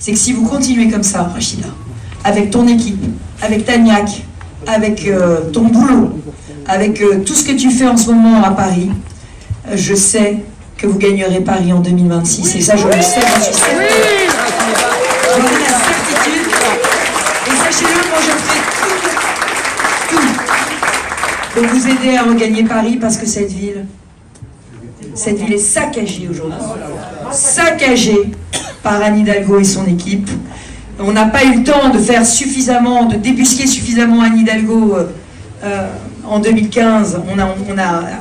c'est que si vous continuez comme ça, Rachida, avec ton équipe, avec Tagnac, avec ton boulot, avec tout ce que tu fais en ce moment à Paris, je sais que vous gagnerez Paris en 2026. Et ça, je le sais, j'en suis certaine. J'en ai la certitude. Et sachez-le, moi, je ferai tout pour vous aider à regagner Paris, parce que cette ville est saccagée aujourd'hui. Saccagée par Anne Hidalgo et son équipe. On n'a pas eu le temps de faire suffisamment, de débusquer suffisamment Anne Hidalgo en 2015.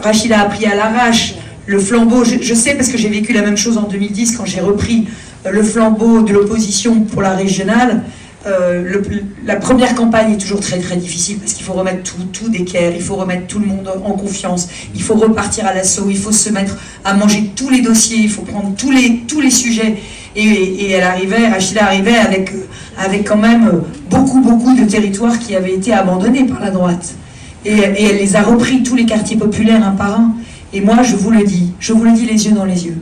Rachida a pris à l'arrache le flambeau. Je sais, parce que j'ai vécu la même chose en 2010 quand j'ai repris le flambeau de l'opposition pour la régionale. La première campagne est toujours très très difficile, parce qu'il faut remettre tout d'équerre, il faut remettre tout le monde en confiance, il faut repartir à l'assaut, il faut se mettre à manger tous les dossiers, il faut prendre tous les sujets. Et Rachida arrivait avec quand même beaucoup de territoires qui avaient été abandonnés par la droite. Et elle les a repris, tous les quartiers populaires, un par un. Et moi, je vous le dis les yeux dans les yeux,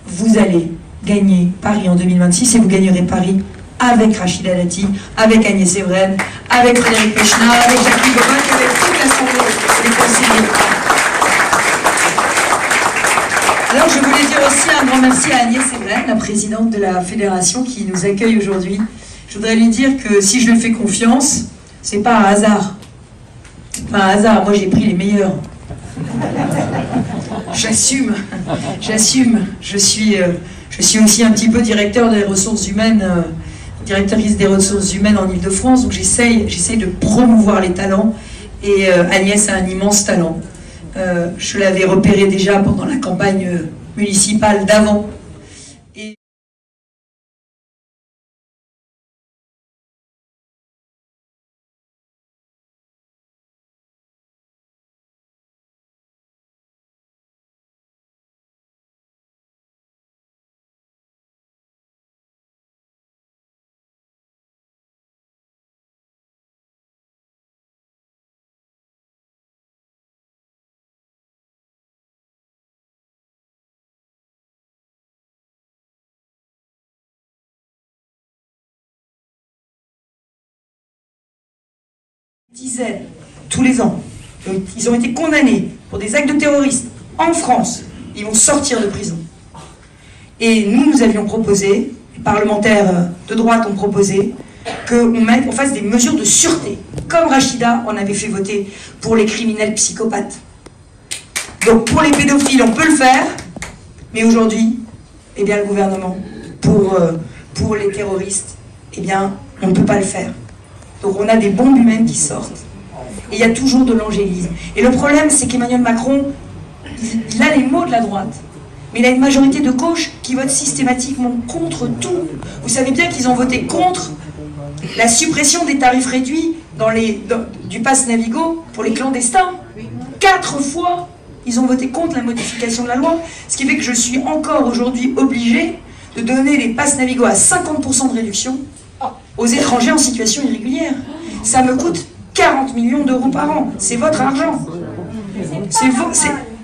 vous allez gagner Paris en 2026, et vous gagnerez Paris avec Rachida Dati, avec Agnès Evren, avec Frédéric Pechna, avec Jacques Gobac, avec toute l'Assemblée des conseillers. Alors je voulais dire aussi un grand merci à Agnès Evren, la présidente de la fédération, qui nous accueille aujourd'hui. Je voudrais lui dire que si je lui fais confiance, c'est pas un hasard. C'est pas un hasard, moi j'ai pris les meilleurs. J'assume. Je suis aussi un petit peu directeur des ressources humaines, directrice des ressources humaines en Ile-de-France, donc j'essaye de promouvoir les talents, et Agnès a un immense talent. Je l'avais repéré déjà pendant la campagne municipale d'avant. Dizaines, tous les ans, ils ont été condamnés pour des actes de terrorisme en France. Ils vont sortir de prison. Et nous avions proposé, les parlementaires de droite ont proposé, qu'on fasse des mesures de sûreté, comme Rachida en avait fait voter pour les criminels psychopathes. Donc pour les pédophiles, on peut le faire, mais aujourd'hui, eh bien, le gouvernement, pour les terroristes, eh bien, on ne peut pas le faire. Donc on a des bombes humaines qui sortent. Et il y a toujours de l'angélisme. Et le problème, c'est qu'Emmanuel Macron, il a les mots de la droite. Mais il a une majorité de gauche qui vote systématiquement contre tout. Vous savez bien qu'ils ont voté contre la suppression des tarifs réduits du pass Navigo pour les clandestins. 4 fois, ils ont voté contre la modification de la loi. Ce qui fait que je suis encore aujourd'hui obligée de donner les passes Navigo à 50% de réduction aux étrangers en situation irrégulière. Ça me coûte 40 millions d'euros par an. C'est votre argent.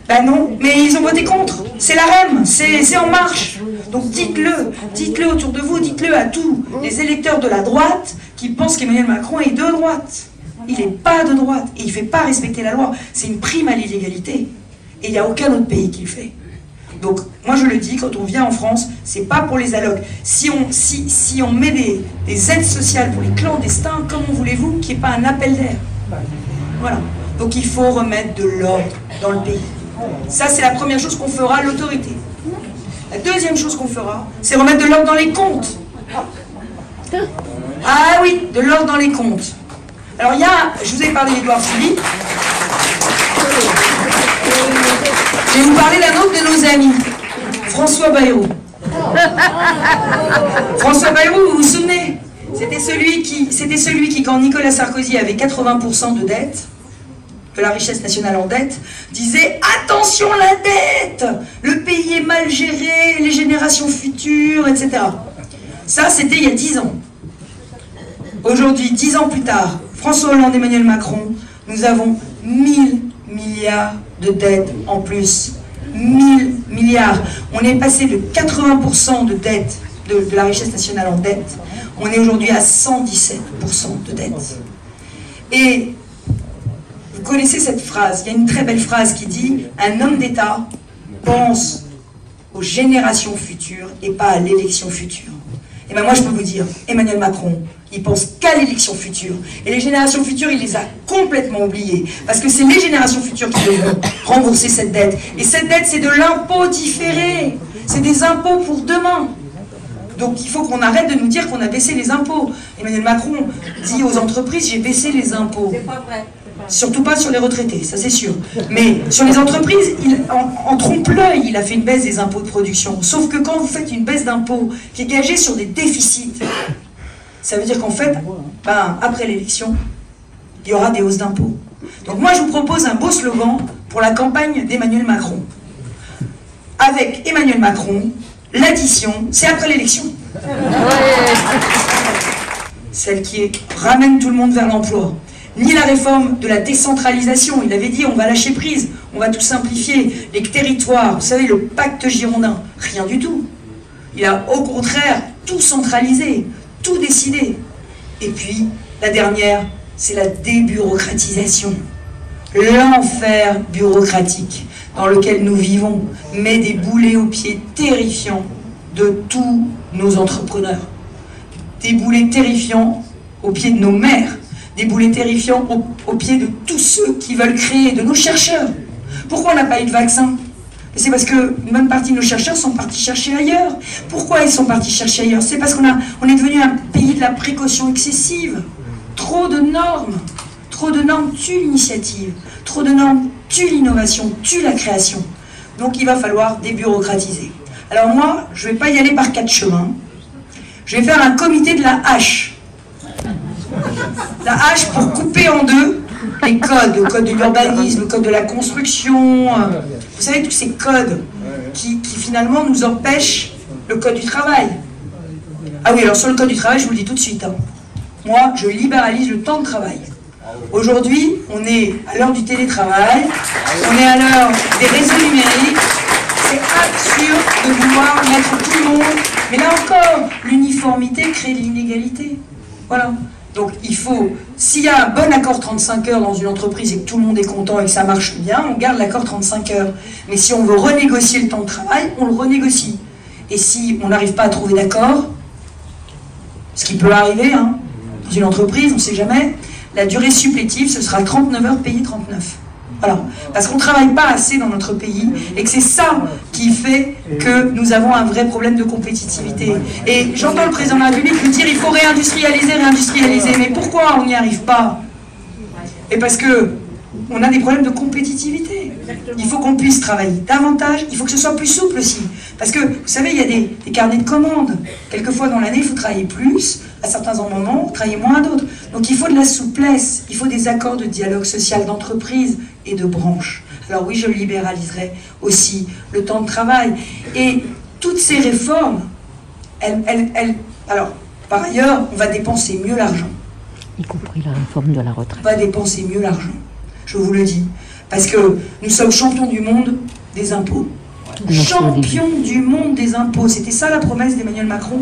Ben non, mais ils ont voté contre. C'est la REM, c'est En Marche. Donc dites-le autour de vous, dites-le à tous les électeurs de la droite qui pensent qu'Emmanuel Macron est de droite. Il n'est pas de droite et il ne fait pas respecter la loi. C'est une prime à l'illégalité. Et il n'y a aucun autre pays qui le fait. Donc, moi je le dis, quand on vient en France, c'est pas pour les allocs. Si on met des aides sociales pour les clandestins, comment voulez-vous qu'il n'y ait pas un appel d'air? Voilà. Donc il faut remettre de l'ordre dans le pays. Ça, c'est la première chose qu'on fera, l'autorité. La deuxième chose qu'on fera, c'est remettre de l'ordre dans les comptes. Ah oui, de l'ordre dans les comptes. Alors je vous ai parlé d'Édouard Philippe. Je vais vous parler d'un autre de nos amis, François Bayrou. François Bayrou, vous vous souvenez? C'était celui qui, quand Nicolas Sarkozy avait 80% de dette, de la richesse nationale en dette, disait « Attention la dette! Le pays est mal géré, les générations futures, etc. » Ça, c'était il y a 10 ans. Aujourd'hui, 10 ans plus tard, François Hollande et Emmanuel Macron, nous avons 1000 milliards de dettes en plus. 1000 milliards. On est passé de 80% de dettes de la richesse nationale en dette. On est aujourd'hui à 117% de dette. Et vous connaissez cette phrase, il y a une très belle phrase qui dit « Un homme d'État pense aux générations futures et pas à l'élection future ». Et bien moi je peux vous dire, Emmanuel Macron, il pense qu'à l'élection future. Et les générations futures, il les a complètement oubliées. Parce que c'est les générations futures qui devront rembourser cette dette. Et cette dette, c'est de l'impôt différé. C'est des impôts pour demain. Donc il faut qu'on arrête de nous dire qu'on a baissé les impôts. Emmanuel Macron dit aux entreprises, j'ai baissé les impôts. C'est pas vrai. Surtout pas sur les retraités, ça c'est sûr. Mais sur les entreprises, en trompe-l'œil, il a fait une baisse des impôts de production. Sauf que quand vous faites une baisse d'impôts qui est gagée sur des déficits, ça veut dire qu'en fait, après l'élection, il y aura des hausses d'impôts. Donc moi, je vous propose un beau slogan pour la campagne d'Emmanuel Macron. Avec Emmanuel Macron, l'addition, c'est après l'élection. Celle qui ramène tout le monde vers l'emploi. Ni la réforme de la décentralisation. Il avait dit, on va lâcher prise, on va tout simplifier. Les territoires, vous savez, le pacte girondin, rien du tout. Il a au contraire tout centralisé, tout décidé. Et puis, la dernière, c'est la débureaucratisation. L'enfer bureaucratique dans lequel nous vivons met des boulets aux pieds terrifiants de tous nos entrepreneurs. Des boulets terrifiants aux pieds de nos maires. Des boulets terrifiants aux pieds de tous ceux qui veulent créer, de nos chercheurs. Pourquoi on n'a pas eu de vaccin? C'est parce qu'une bonne partie de nos chercheurs sont partis chercher ailleurs. Pourquoi ils sont partis chercher ailleurs? C'est parce qu'on est devenu un pays de la précaution excessive. Trop de normes tuent l'initiative. Trop de normes tuent l'innovation, tuent la création. Donc il va falloir débureaucratiser. Alors moi, je ne vais pas y aller par 4 chemins. Je vais faire un comité de la hache. La hache pour couper en deux les codes, le code de l'urbanisme, le code de la construction, vous savez, tous ces codes qui finalement nous empêchent le code du travail. Ah oui, alors sur le code du travail, je vous le dis tout de suite, hein. Moi, je libéralise le temps de travail. Aujourd'hui, on est à l'heure du télétravail, on est à l'heure des réseaux numériques, c'est absurde de vouloir mettre tout le monde, mais là encore, l'uniformité crée l'inégalité. Voilà. Donc il faut, s'il y a un bon accord 35 heures dans une entreprise et que tout le monde est content et que ça marche bien, on garde l'accord 35 heures. Mais si on veut renégocier le temps de travail, on le renégocie. Et si on n'arrive pas à trouver d'accord, ce qui peut arriver, hein, dans une entreprise, on ne sait jamais, la durée supplétive, ce sera 39 heures payées 39. Voilà. Parce qu'on ne travaille pas assez dans notre pays et que c'est ça qui fait que nous avons un vrai problème de compétitivité. Et j'entends le président de la République nous dire il faut réindustrialiser, réindustrialiser. Mais pourquoi on n'y arrive pas? Et parce que on a des problèmes de compétitivité. Il faut qu'on puisse travailler davantage, il faut que ce soit plus souple aussi. Parce que, vous savez, il y a des carnets de commandes. Quelquefois dans l'année, il faut travailler plus, à certains moments, travailler moins à d'autres. Donc il faut de la souplesse, il faut des accords de dialogue social d'entreprise et de branche. Alors oui, je libéraliserai aussi le temps de travail. Et toutes ces réformes, alors, par ailleurs, on va dépenser mieux l'argent. Y compris la réforme de la retraite. On va dépenser mieux l'argent, je vous le dis. Parce que nous sommes champions du monde des impôts. Champions du monde des impôts. C'était ça la promesse d'Emmanuel Macron.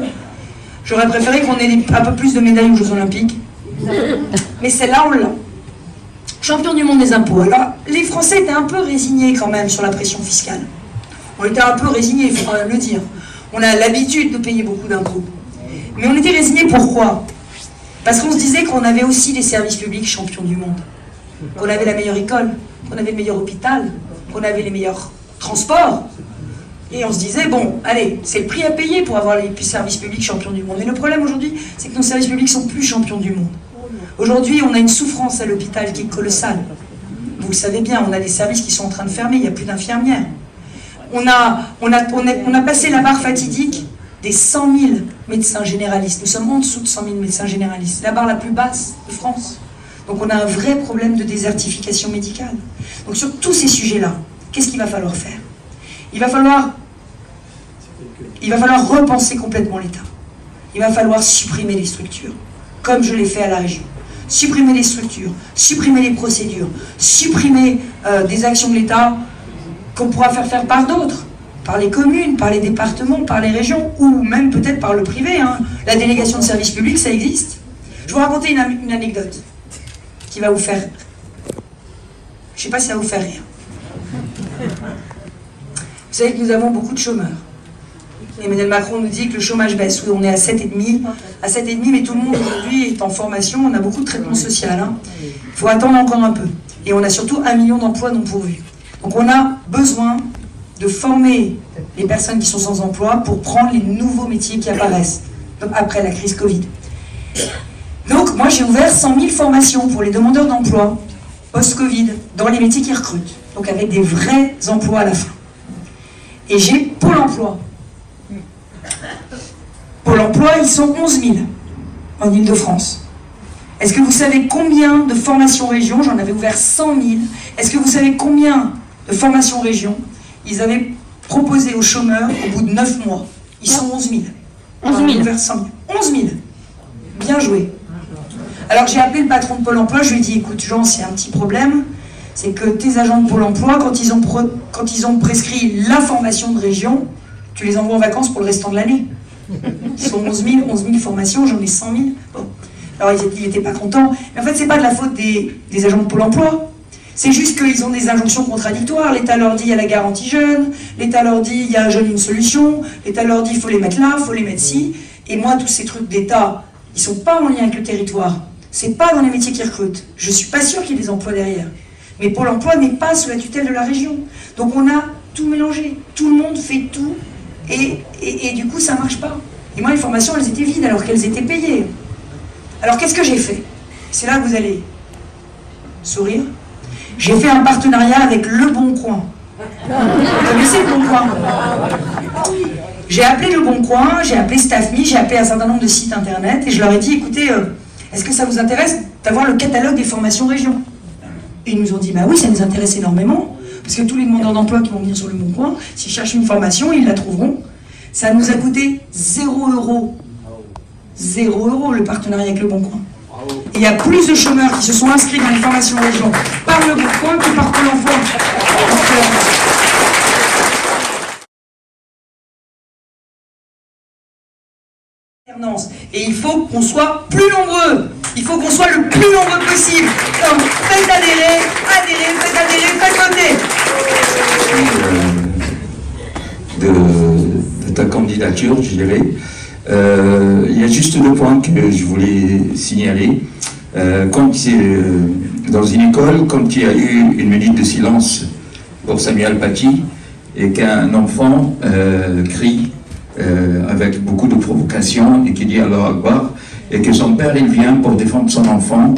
J'aurais préféré qu'on ait un peu plus de médailles aux Jeux Olympiques. Mais celle-là, on l'a. Champion du monde des impôts. Alors, les Français étaient un peu résignés quand même sur la pression fiscale. On était un peu résignés, il faut quand même le dire. On a l'habitude de payer beaucoup d'impôts. Mais on était résignés pourquoi? Parce qu'on se disait qu'on avait aussi des services publics champions du monde. Qu'on avait la meilleure école, qu'on avait le meilleur hôpital, qu'on avait les meilleurs transports. Et on se disait, bon, allez, c'est le prix à payer pour avoir les services publics champions du monde. Mais le problème aujourd'hui, c'est que nos services publics sont plus champions du monde. Aujourd'hui, on a une souffrance à l'hôpital qui est colossale. Vous le savez bien, on a des services qui sont en train de fermer, il n'y a plus d'infirmières. On a passé la barre fatidique des 100 000 médecins généralistes. Nous sommes en dessous de 100 000 médecins généralistes. C'est la barre la plus basse de France. Donc on a un vrai problème de désertification médicale. Donc sur tous ces sujets-là, qu'est-ce qu'il va falloir faire? Il va falloir repenser complètement l'État. Il va falloir supprimer les structures, comme je l'ai fait à la région. Supprimer les structures, supprimer les procédures, supprimer des actions de l'État qu'on pourra faire par d'autres. par les communes, par les départements, par les régions, ou même peut-être par le privé. Hein. La délégation de service public, ça existe. Je vais vous raconter une anecdote qui va vous faire... Je ne sais pas si ça va vous faire rire. Vous savez que nous avons beaucoup de chômeurs. Emmanuel Macron nous dit que le chômage baisse. Oui, on est à 7,5. À 7,5, mais tout le monde aujourd'hui est en formation. On a beaucoup de traitement social. Hein. Il faut attendre encore un peu. Et on a surtout 1 million d'emplois non pourvus. Donc on a besoin de former les personnes qui sont sans emploi pour prendre les nouveaux métiers qui apparaissent après la crise Covid. Donc moi j'ai ouvert 100 000 formations pour les demandeurs d'emploi post-Covid dans les métiers qui recrutent. Donc avec des vrais emplois à la fin. Et j'ai Pôle emploi. Pôle emploi, ils sont 11 000 en Ile-de-France. Est-ce que vous savez combien de formations région? J'en avais ouvert 100 000. Est-ce que vous savez combien de formations région ils avaient proposé aux chômeurs au bout de 9 mois? Ils sont 11 000. 11 000. Ouvert 100 000. 11 000. Bien joué. Alors j'ai appelé le patron de Pôle emploi, je lui ai dit, écoute Jean, c'est un petit problème, c'est que tes agents de Pôle emploi, quand ils ont prescrit la formation de région, tu les envoies en vacances pour le restant de l'année. Ils sont 11 000 formations, j'en ai 100 000. Bon. Alors ils n'étaient pas contents. Mais en fait, c'est pas de la faute des agents de Pôle emploi. C'est juste qu'ils ont des injonctions contradictoires. L'État leur dit il y a la garantie jeune, l'État leur dit il y a un jeune, une solution, l'État leur dit il faut les mettre là, il faut les mettre ci. Et moi, tous ces trucs d'État, ils ne sont pas en lien avec le territoire. C'est pas dans les métiers qui recrutent. Je ne suis pas sûre qu'il y ait des emplois derrière. Mais Pôle emploi n'est pas sous la tutelle de la région. Donc on a tout mélangé. Tout le monde fait tout. Et du coup, ça ne marche pas. Et moi, les formations, elles étaient vides alors qu'elles étaient payées. Alors qu'est-ce que j'ai fait? C'est là que vous allez sourire. J'ai fait un partenariat avec Le Bon Coin. Vous connaissez Le Bon Coin? J'ai appelé Le Bon Coin, j'ai appelé Staffme, j'ai appelé un certain nombre de sites internet et je leur ai dit, écoutez, est-ce que ça vous intéresse d'avoir le catalogue des formations région? Et ils nous ont dit, bah oui, ça nous intéresse énormément, parce que tous les demandeurs d'emploi qui vont venir sur Le Bon Coin, s'ils cherchent une formation, ils la trouveront. Ça nous a coûté 0 €. 0 € le partenariat avec Le Bon Coin. Et il y a plus de chômeurs qui se sont inscrits dans les formations région par Le Bon Coin que par Pôle emploi. Et il faut qu'on soit plus nombreux. Il faut qu'on soit le plus nombreux possible. Donc faites adhérer, faites voter. De ta candidature, je dirais. Il y a juste 2 points que je voulais signaler. Quand dans une école, quand il y a eu une minute de silence pour Samuel Paty et qu'un enfant crie avec beaucoup de provocation et qui dit Allah Akbar et que son père il vient pour défendre son enfant,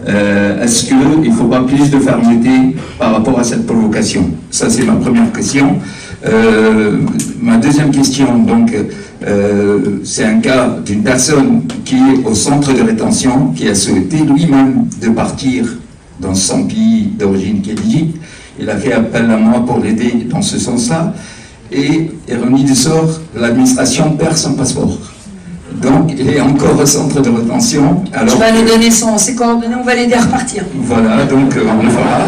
est-ce qu'il ne faut pas plus de fermeté par rapport à cette provocation? Ça c'est ma première question. Ma deuxième question, donc, c'est un cas d'une personne qui est au centre de rétention, qui a souhaité lui-même de partir dans son pays d'origine qui est l'Égypte. Il a fait appel à moi pour l'aider dans ce sens-là. Et ironie du sort, l'administration perd son passeport. Donc, il est encore au centre de rétention. Alors, tu vas nous donner ses coordonnées, on va l'aider à repartir. Voilà, donc on le fera.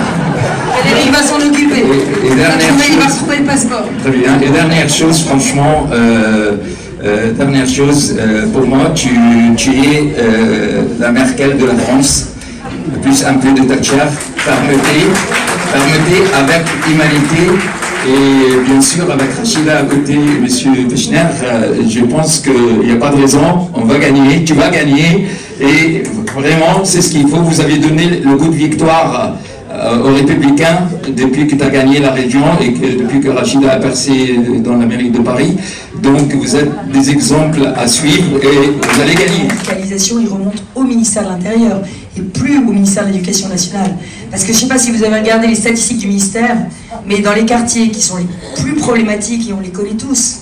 Frédéric va s'en occuper. Il va retrouver le passeport. Très bien. Et dernière chose, franchement, pour moi, tu es la Merkel de la France, plus un peu de Thatcher. Permettez avec humanité. Et bien sûr, avec Rachida à côté, M. Fechner, je pense qu'il n'y a pas de raison, on va gagner, tu vas gagner, et vraiment, c'est ce qu'il faut. Vous avez donné le goût de victoire aux Républicains depuis que tu as gagné la région et depuis que Rachida a percé dans la mairie de Paris. Donc, vous êtes des exemples à suivre et vous allez gagner. La radicalisation, il remonte au ministère de l'Intérieur et plus au ministère de l'Éducation nationale. Parce que je ne sais pas si vous avez regardé les statistiques du ministère, mais dans les quartiers qui sont les plus problématiques, et on les connaît tous,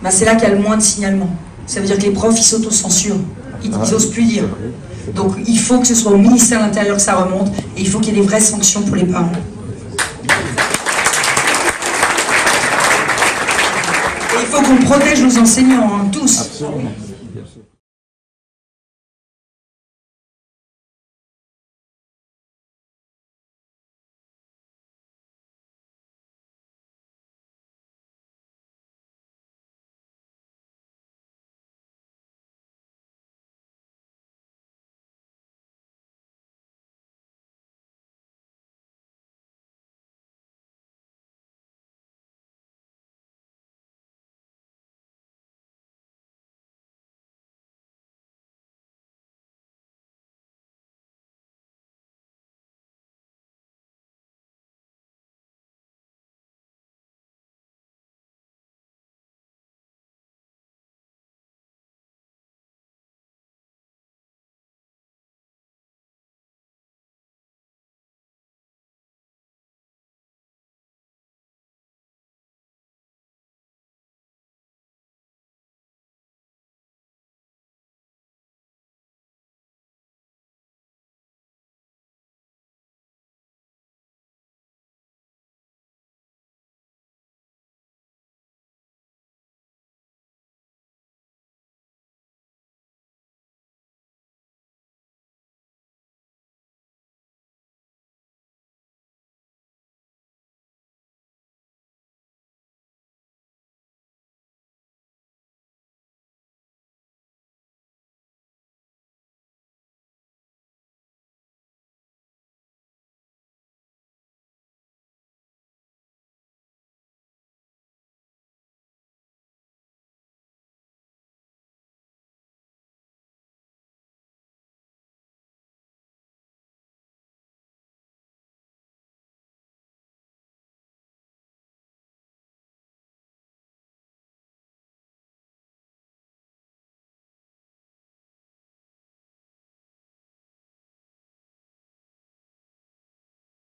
ben c'est là qu'il y a le moins de signalements. Ça veut dire que les profs, ils s'autocensurent, ils n'osent plus dire. Donc il faut que ce soit au ministère de l'Intérieur que ça remonte, et il faut qu'il y ait des vraies sanctions pour les parents. Et il faut qu'on protège nos enseignants, hein, tous. Absolument.